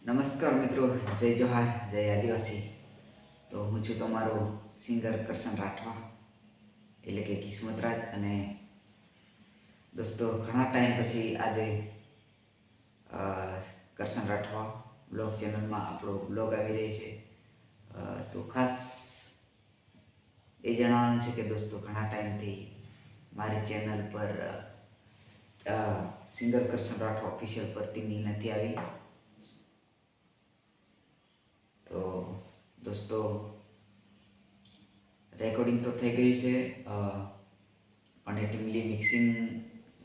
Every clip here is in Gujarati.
નમસ્કાર મિત્રો, જય જોહાર, જય આદિવાસી. તો હું છું તમારો સિંગર કરશન રાઠવા, એટલે કે કિસ્મતરાજ. અને દોસ્તો, ઘણા ટાઈમ પછી આજે કરશન રાઠવા બ્લોગ ચેનલમાં આપણો બ્લોગ આવી રહી છે. તો ખાસ એ જણાવવાનું છે કે દોસ્તો, ઘણા ટાઈમથી મારી ચેનલ પર સિંગર કરશન રાઠવા ઓફિશિયલ પર ટીમ નથી આવી. તો દોસ્તો, રેકોર્ડિંગ તો થઈ ગયું છે, પણ એ ટીમલી મિક્સિંગ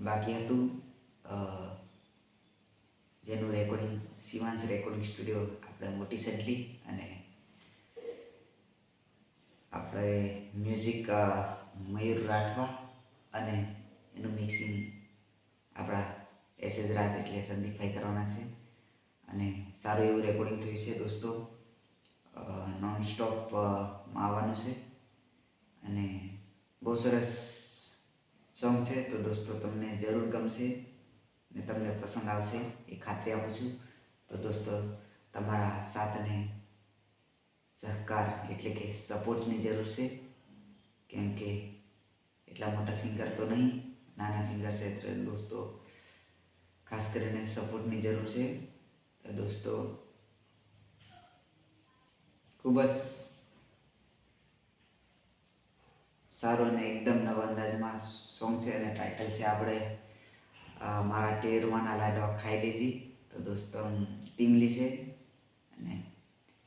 બાકી હતું, જેનું રેકોર્ડિંગ શિવાંશ રેકોર્ડિંગ સ્ટુડિયો આપણે મોટી સેન્ટલી, અને આપણે મ્યુઝિક મયુર રાઠવા, અને એનું મિક્સિંગ આપણા એસ રાજ એટલે સંદીપભાઈ કરવાના છે. અને સારું એવું રેકોર્ડિંગ થયું છે દોસ્તો. નોન સ્ટોપ આવવાનું છે અને બહુ સરસ સોંગ છે. તો દોસ્તો, તમને જરૂર ગમશે ને તમને પસંદ આવશે એ ખાતરી આપું છું. તો દોસ્તો, તમારા સાથ અને સહકાર એટલે કે સપોર્ટની જરૂર છે, કેમ કે એટલા મોટા સિંગર તો નહીં, નાના સિંગર છે. એટલે દોસ્તો, ખાસ કરીને સપોર્ટની જરૂર છે. તો દોસ્તો, ખૂબ જ સારો અને એકદમ નવા અંદાજમાં સોંગ છે, અને ટાઇટલ છે આપણે મારા ટેરવાના લાડવા ખાઈ લેજી. તો દોસ્તો, ટીમલી છે અને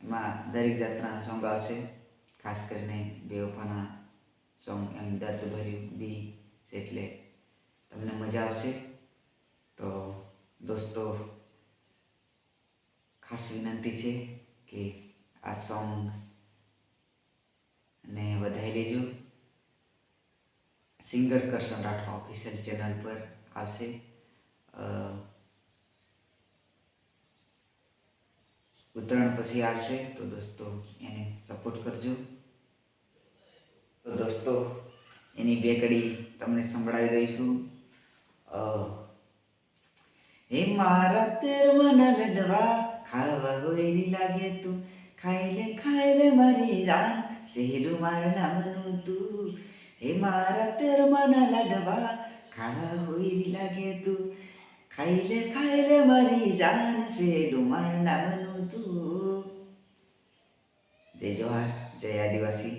એમાં દરેક જાતના સોંગ આવશે. ખાસ કરીને બેવફાના સોંગ એમ દર્દ ભર્યું બી છે, એટલે તમને મજા આવશે. તો દોસ્તો, ખાસ વિનંતી છે કે આ સોંગ ને વધાઈ લેજો. Singer Karshan Rathwa official channel પર આવશે. ઉત્તરાયણ પછી આવશે. તો દોસ્તો, એને સપોર્ટ કરજો. તો દોસ્તો, એની બે કડી તમને સંભળાવી દઈશું. હે મારા તેરવાના લડવા ખાવા હોયરી લાગે તું, ખાઈ લે મારી જાન, સહેલું મારું નામનું તું. હે મારા તેરવાના લડવા ખાવા હોયરી લાગે તું, ખાઈ લે મારી જાન, સહેલું મારું નામનું તું. જય જોહાર, જય આદિવાસી.